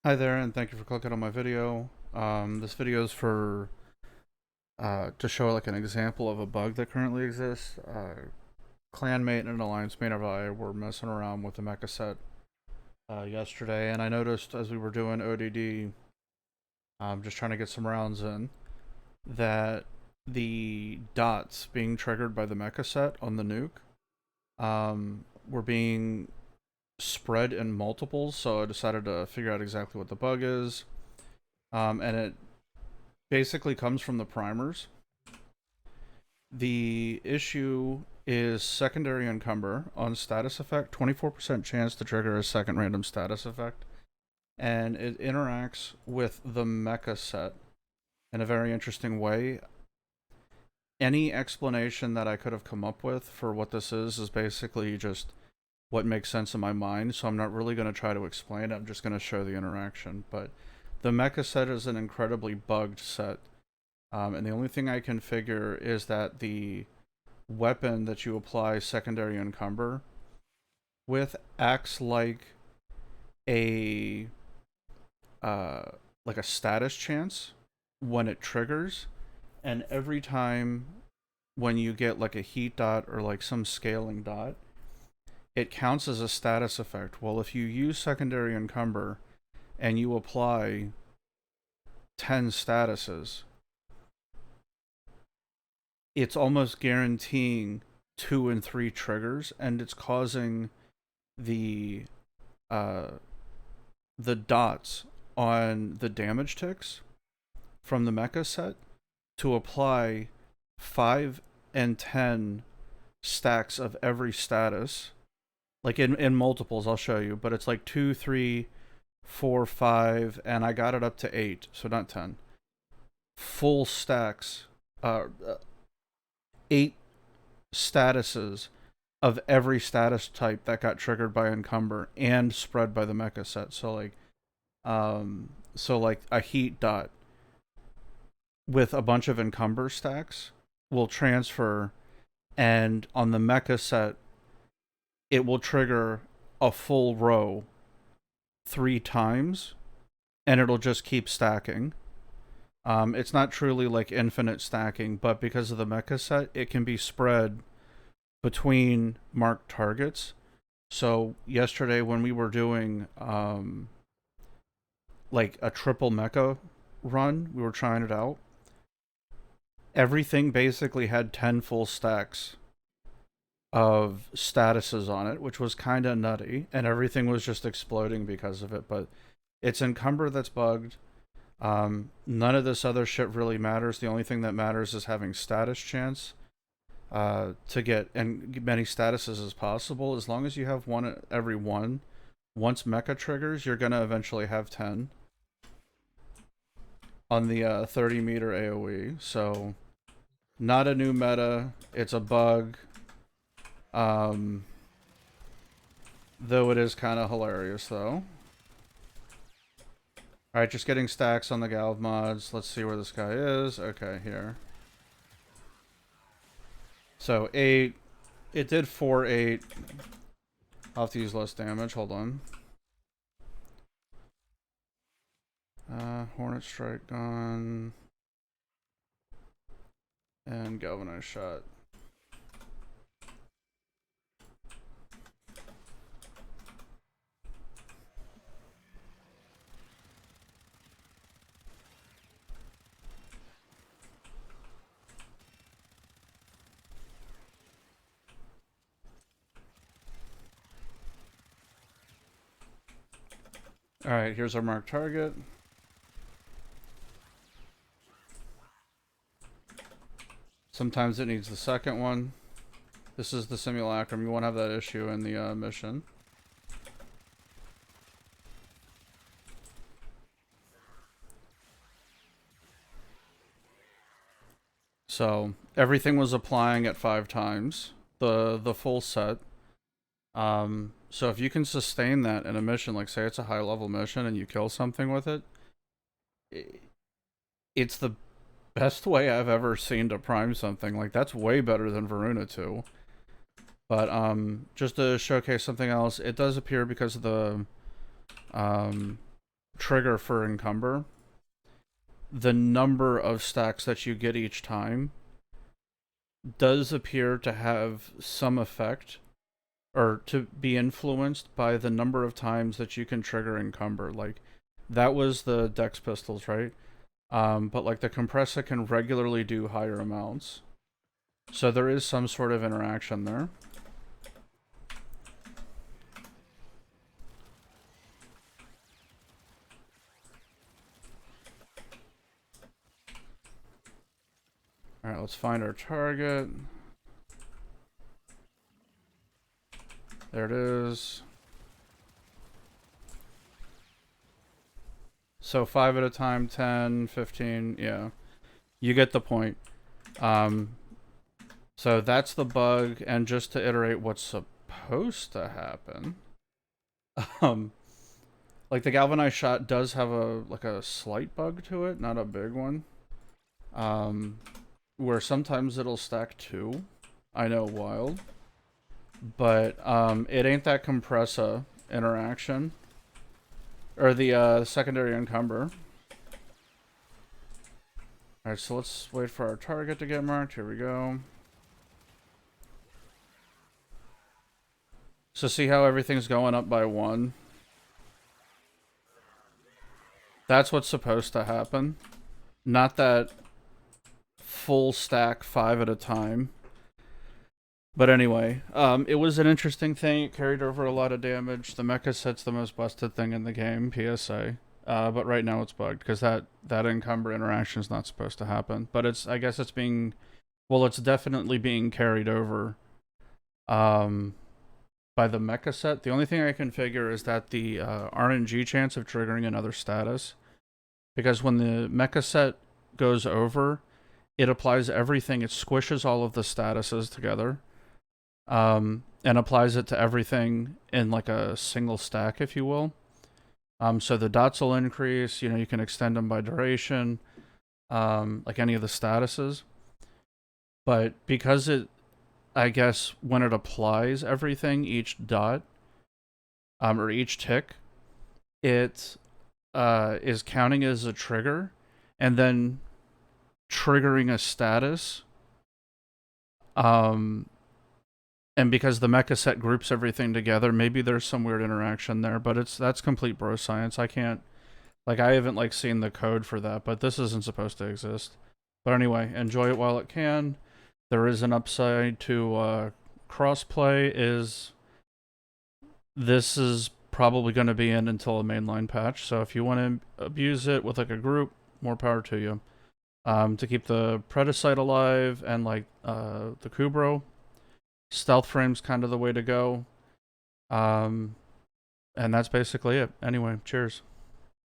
Hi there, and thank you for clicking on my video. This video is for to show like an example of a bug that currently exists. Clanmate and alliance mate and I were messing around with the mecha set yesterday, and I noticed as we were doing ODD, just trying to get some rounds in, that the dots being triggered by the mecha set on the nuke were being spread in multiples, so I decided to figure out exactly what the bug is. And it basically comes from the primers. The issue is secondary encumber on status effect, 24% chance to trigger a second random status effect, and it interacts with the mecha set in a very interesting way. Any explanation that I could have come up with for what this is basically just what makes sense in my mind, so I'm not really going to try to explain it. I'm just going to show the interaction. But the mecha set is an incredibly bugged set, and the only thing I can figure is that the weapon that you apply secondary encumber with acts a like a status chance when it triggers, and every time when you get like a heat dot or like some scaling dot, it counts as a status effect. Well, if you use secondary encumber and you apply 10 statuses, it's almost guaranteeing 2 and 3 triggers, and it's causing the dots on the damage ticks from the mecha set to apply 5 and 10 stacks of every status, like in multiples. I'll show you, but it's like 2, 3, 4, 5, and I got it up to 8, so not 10 full stacks, 8 statuses of every status type that got triggered by encumber and spread by the mecha set. So like a heat dot with a bunch of encumber stacks will transfer, and on the mecha set it will trigger a full row 3 times, and it'll just keep stacking. It's not truly like infinite stacking, but because of the mecha set, it can be spread between marked targets. So yesterday when we were doing like a triple mecha run, we were trying it out. Everything basically had 10 full stacks of statuses on it, which was kind of nutty, and everything was just exploding because of it. But it's encumber that's bugged. None of this other shit really matters. The only thing that matters is having status chance to get and many statuses as possible. As long as you have one every one, once mecha triggers, you're gonna eventually have 10 on the 30 meter AoE. So not a new meta. It's a bug. Though it is kind of hilarious though. Alright, just getting stacks on the Galv mods. Let's see where this guy is. Okay, here. So 8. It did 4-8. I'll have to use less damage. Hold on. Hornet Strike gone. And Galvanized Shot. Alright, here's our marked target. Sometimes it needs the second one. This is the simulacrum. You won't have that issue in the mission. So everything was applying at 5 times the full set. So if you can sustain that in a mission, like say it's a high level mission and you kill something with it, it's the best way I've ever seen to prime something. Like that's way better than Varuna 2. But just to showcase something else, it does appear because of the trigger for Encumber, the number of stacks that you get each time does appear to have some effect, or to be influenced by the number of times that you can trigger Encumber. Like, that was the Dex pistols, right? But like the compressor can regularly do higher amounts. So there is some sort of interaction there. Alright, let's find our target. There it is. So 5 at a time, 10, 15, yeah. You get the point. So that's the bug, and just to iterate what's supposed to happen. Like the galvanized shot does have a slight bug to it, not a big one. Where sometimes it'll stack 2. I know, wild. But it ain't that compressor interaction. Or the secondary encumber. Alright, so let's wait for our target to get marked. Here we go. So see how everything's going up by 1? That's what's supposed to happen. Not that full stack 5 at a time. But anyway, it was an interesting thing. It carried over a lot of damage. The mecha set's the most busted thing in the game, PSA. But right now it's bugged because that encumber interaction is not supposed to happen. But I guess it's being, well, it's definitely being carried over by the mecha set. The only thing I can figure is that the RNG chance of triggering another status, because when the mecha set goes over, it applies everything. It squishes all of the statuses together. And applies it to everything in like a single stack, if you will. So the dots will increase, you can extend them by duration, like any of the statuses. But because I guess when it applies everything, each dot, or each tick, it is counting as a trigger, and then triggering a status, and because the mecha set groups everything together, maybe there's some weird interaction there, but that's complete bro science. I haven't seen the code for that, but this isn't supposed to exist. But anyway, enjoy it while it can. There is an upside to crossplay. This is probably going to be in until a mainline patch, so if you want to abuse it with like a group, more power to you. To keep the Predicite alive and the Kubro, stealth frame's kind of the way to go. And that's basically it. Anyway, cheers.